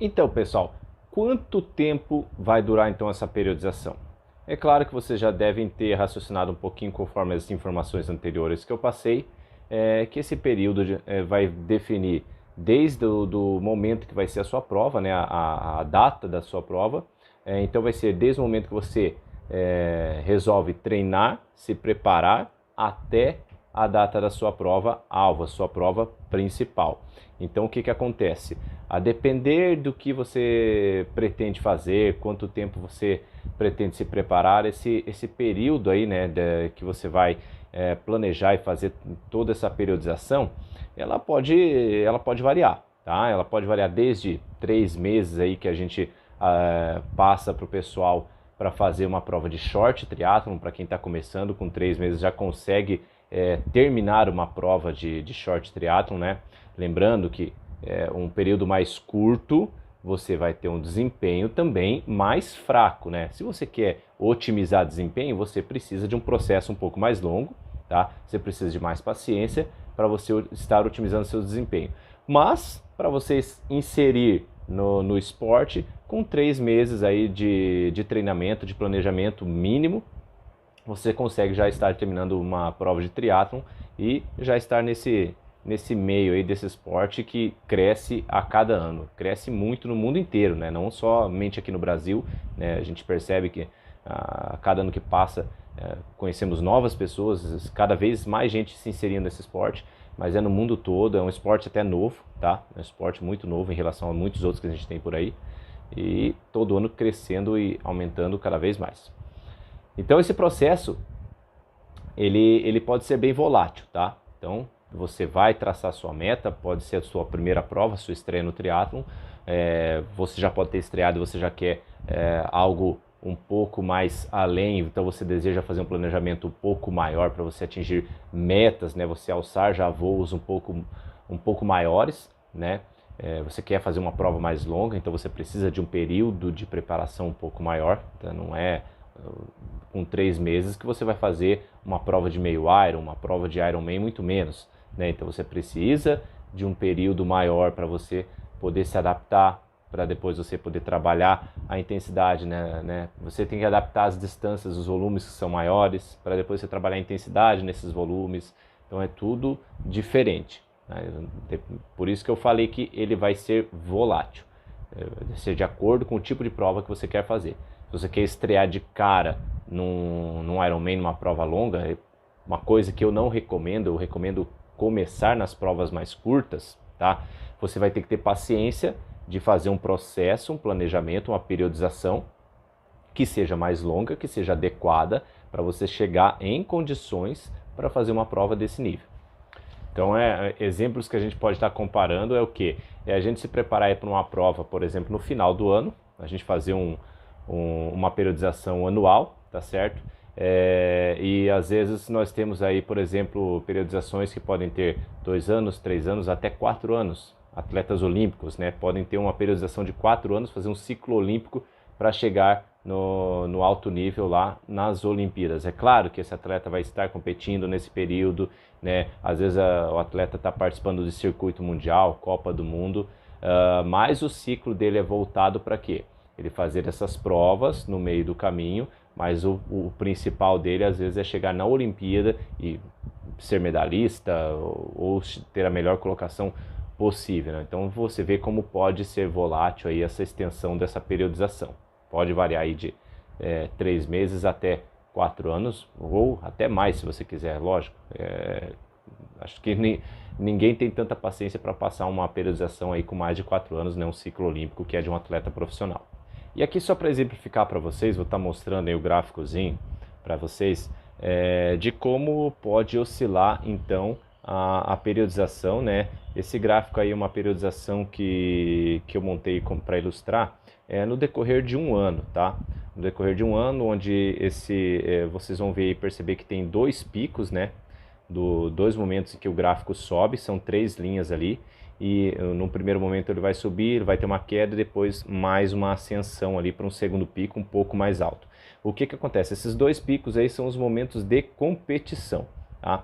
Então, pessoal, quanto tempo vai durar então essa periodização? É claro que vocês já devem ter raciocinado um pouquinho conforme as informações anteriores que eu passei, que esse período vai definir desde o do momento que vai ser a sua prova, né, a data da sua prova. Então vai ser desde o momento que você resolve treinar, se preparar, até a data da sua prova alvo, a sua prova principal. Então o que que acontece? A depender do que você pretende fazer, quanto tempo você pretende se preparar, esse período aí, né, que você vai planejar e fazer toda essa periodização, ela pode variar, tá? Ela pode variar desde 3 meses aí que a gente passa para o pessoal para fazer uma prova de short triathlon. Para quem está começando, com 3 meses já consegue terminar uma prova de short triathlon, né? Lembrando que um período mais curto você vai ter um desempenho também mais fraco, né? Se você quer otimizar desempenho, você precisa de um processo um pouco mais longo, tá? Você precisa de mais paciência para você estar otimizando seu desempenho. Mas para você inserir no esporte, com 3 meses aí de treinamento, de planejamento mínimo, você consegue já estar terminando uma prova de triatlon e já estar nesse meio aí desse esporte que cresce a cada ano, cresce muito no mundo inteiro, né? Não somente aqui no Brasil, né? A gente percebe que a cada ano que passa conhecemos novas pessoas, cada vez mais gente se inserindo nesse esporte, mas é no mundo todo, é um esporte até novo, tá? É um esporte muito novo em relação a muitos outros que a gente tem por aí, e todo ano crescendo e aumentando cada vez mais. Então esse processo ele pode ser bem volátil, tá? Então você vai traçar sua meta, pode ser a sua primeira prova, sua estreia no triatlon, você já pode ter estreado e você já quer algo um pouco mais além, então você deseja fazer um planejamento um pouco maior para você atingir metas, né? Você alçar já voos um pouco maiores, né? Você quer fazer uma prova mais longa, então você precisa de um período de preparação um pouco maior, então não é com 3 meses que você vai fazer uma prova de meio Iron, uma prova de Ironman, muito menos, né? Então você precisa de um período maior para você poder se adaptar, para depois você poder trabalhar a intensidade, né? Você tem que adaptar as distâncias, os volumes que são maiores, para depois você trabalhar a intensidade nesses volumes. Então é tudo diferente, né? Por isso que eu falei que ele vai ser volátil, vai ser de acordo com o tipo de prova que você quer fazer. Se você quer estrear de cara num Ironman, numa prova longa, uma coisa que eu não recomendo, eu recomendo começar nas provas mais curtas, tá? Você vai ter que ter paciência de fazer um processo, um planejamento, uma periodização que seja mais longa, que seja adequada para você chegar em condições para fazer uma prova desse nível. Então, exemplos que a gente pode estar comparando é o quê? É a gente se preparar para uma prova, por exemplo, no final do ano, a gente fazer uma periodização anual, tá certo? E às vezes nós temos aí, por exemplo, periodizações que podem ter 2 anos, 3 anos, até 4 anos. Atletas olímpicos, né, podem ter uma periodização de 4 anos, fazer um ciclo olímpico para chegar no alto nível lá nas Olimpíadas. É claro que esse atleta vai estar competindo nesse período, né? Às vezes o atleta está participando de circuito mundial, Copa do Mundo, mas o ciclo dele é voltado para quê? Ele fazer essas provas no meio do caminho, mas o principal dele às vezes é chegar na Olimpíada e ser medalhista ou ter a melhor colocação possível, né? Então você vê como pode ser volátil aí essa extensão dessa periodização. Pode variar aí de 3 meses até 4 anos, ou até mais se você quiser, lógico. Acho que ninguém tem tanta paciência para passar uma periodização aí com mais de 4 anos, né? Um ciclo olímpico que é de um atleta profissional. E aqui só para exemplificar para vocês, vou estar mostrando aí o gráficozinho para vocês, de como pode oscilar então a periodização, né? Esse gráfico aí é uma periodização que eu montei para ilustrar no decorrer de um ano, tá? No decorrer de um ano, onde vocês vão ver e perceber que tem 2 picos, né? Dois momentos em que o gráfico sobe, são 3 linhas ali, e no primeiro momento ele vai subir, ele vai ter uma queda e depois mais uma ascensão ali para um segundo pico um pouco mais alto. O que acontece? Esses 2 picos aí são os momentos de competição, tá?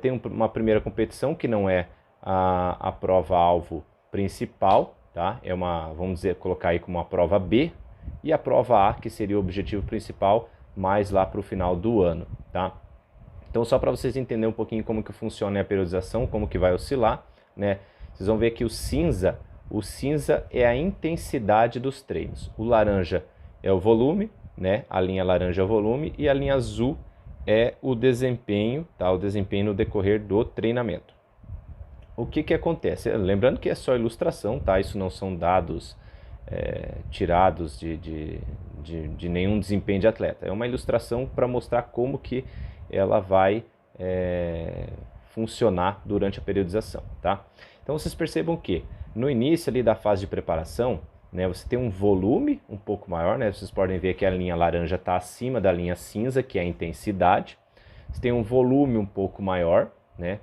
Tem uma primeira competição que não é a prova-alvo principal, tá? É uma, vamos dizer, colocar aí como uma prova B, e a prova A, que seria o objetivo principal, mais lá para o final do ano, tá? Então, só para vocês entenderem um pouquinho como que funciona a periodização, como que vai oscilar, né? Vocês vão ver que o cinza é a intensidade dos treinos. O laranja é o volume, né? A linha laranja é o volume e a linha azul é o desempenho, tá? O desempenho no decorrer do treinamento. O que que acontece? Lembrando que é só ilustração, tá? Isso não são dados tirados de nenhum desempenho de atleta. É uma ilustração para mostrar como que ela vai funcionar durante a periodização, tá? Então vocês percebam que no início ali da fase de preparação, né, você tem um volume um pouco maior, né? Vocês podem ver que a linha laranja está acima da linha cinza, que é a intensidade. Você tem um volume um pouco maior, né?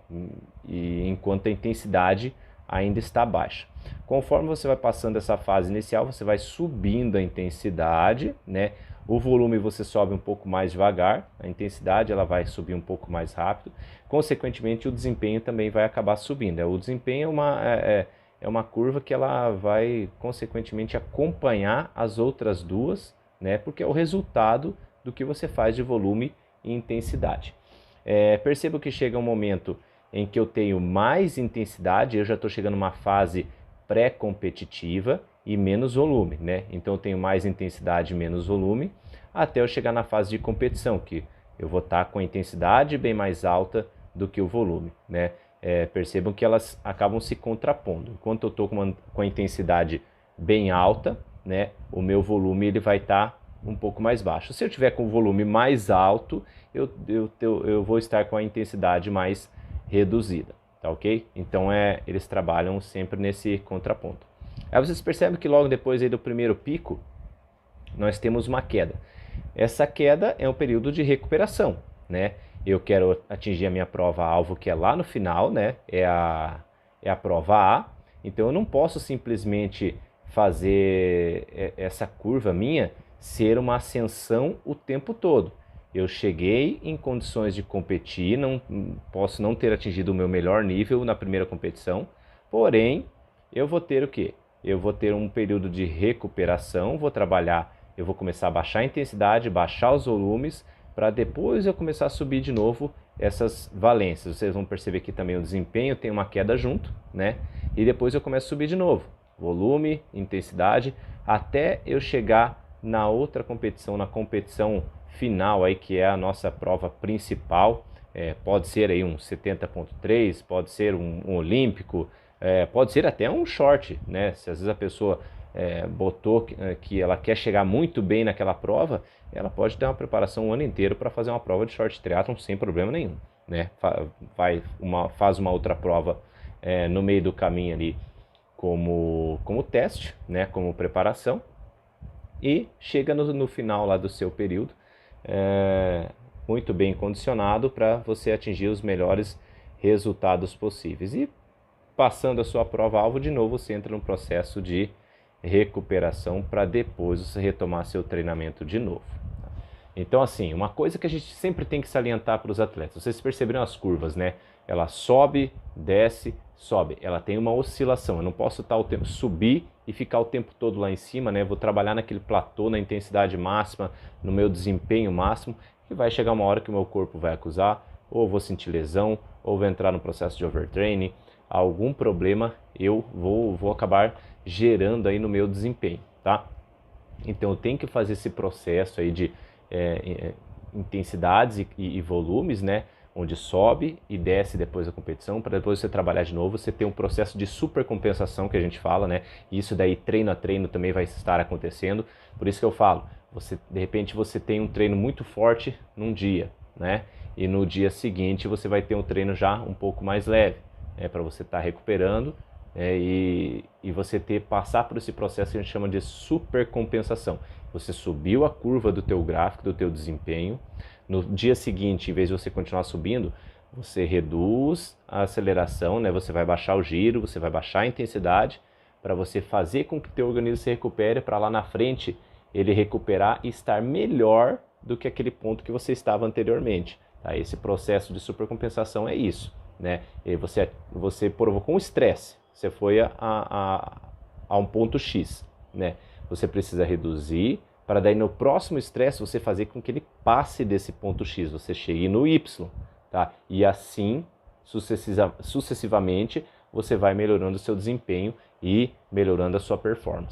E enquanto a intensidade ainda está baixa. Conforme você vai passando essa fase inicial, você vai subindo a intensidade, né? O volume você sobe um pouco mais devagar, a intensidade ela vai subir um pouco mais rápido. Consequentemente, o desempenho também vai acabar subindo. O desempenho é uma curva que ela vai, consequentemente, acompanhar as outras duas, né? Porque é o resultado do que você faz de volume e intensidade. Percebo que chega um momento em que eu tenho mais intensidade, eu já estou chegando numa fase pré-competitiva e menos volume, né? Então eu tenho mais intensidade e menos volume, até eu chegar na fase de competição, que eu vou estar com a intensidade bem mais alta do que o volume, né? Percebam que elas acabam se contrapondo. Enquanto eu estou com a intensidade bem alta, né, o meu volume ele vai estar um pouco mais baixo. Se eu tiver com o volume mais alto, eu vou estar com a intensidade mais reduzida, tá ok? Então eles trabalham sempre nesse contraponto. Aí vocês percebem que logo depois aí do primeiro pico, nós temos uma queda. Essa queda é um período de recuperação, né? Eu quero atingir a minha prova-alvo, que é lá no final, né? É a prova A. Então eu não posso simplesmente fazer essa curva minha ser uma ascensão o tempo todo. Eu cheguei em condições de competir, não posso não ter atingido o meu melhor nível na primeira competição, porém eu vou ter o quê? Eu vou ter um período de recuperação, vou trabalhar, eu vou começar a baixar a intensidade, baixar os volumes, para depois eu começar a subir de novo essas valências. Vocês vão perceber que também o desempenho tem uma queda junto, né? E depois eu começo a subir de novo, volume, intensidade, até eu chegar na outra competição, na competição final aí, que é a nossa prova principal. Pode ser aí um 70.3, pode ser um olímpico, pode ser até um short, né? Se às vezes a pessoa botou que ela quer chegar muito bem naquela prova, ela pode ter uma preparação um ano inteiro para fazer uma prova de short triathlon sem problema nenhum, né? Faz uma outra prova no meio do caminho ali como teste, né? Como preparação, e chega no final lá do seu período muito bem condicionado para você atingir os melhores resultados possíveis. E passando a sua prova-alvo, de novo você entra num processo de recuperação para depois você retomar seu treinamento de novo. Então, assim, uma coisa que a gente sempre tem que salientar para os atletas, vocês perceberam as curvas, né? Ela sobe, desce, sobe. Ela tem uma oscilação. Eu não posso estar o tempo subir e ficar o tempo todo lá em cima, né? Vou trabalhar naquele platô, na intensidade máxima, no meu desempenho máximo, e vai chegar uma hora que o meu corpo vai acusar, ou vou sentir lesão, ou vou entrar no processo de overtraining, algum problema eu vou acabar gerando aí no meu desempenho, tá? Então eu tenho que fazer esse processo aí de intensidades e volumes, né? Onde sobe e desce depois da competição, para depois você trabalhar de novo, você tem um processo de supercompensação que a gente fala, né? E isso daí treino a treino também vai estar acontecendo. Por isso que eu falo, de repente você tem um treino muito forte num dia, né? E no dia seguinte você vai ter um treino já um pouco mais leve, para você estar recuperando, e você passar por esse processo que a gente chama de supercompensação. Você subiu a curva do teu gráfico, do teu desempenho. No dia seguinte, em vez de você continuar subindo, você reduz a aceleração, né? Você vai baixar o giro, você vai baixar a intensidade, para você fazer com que o teu organismo se recupere, para lá na frente ele recuperar e estar melhor do que aquele ponto que você estava anteriormente. Tá? Esse processo de supercompensação é isso, né? E você provocou um estresse, você foi a um ponto X, né? Você precisa reduzir para daí no próximo estresse você fazer com que ele passe desse ponto X, você chegue no Y, tá? E assim, sucessivamente, você vai melhorando o seu desempenho e melhorando a sua performance.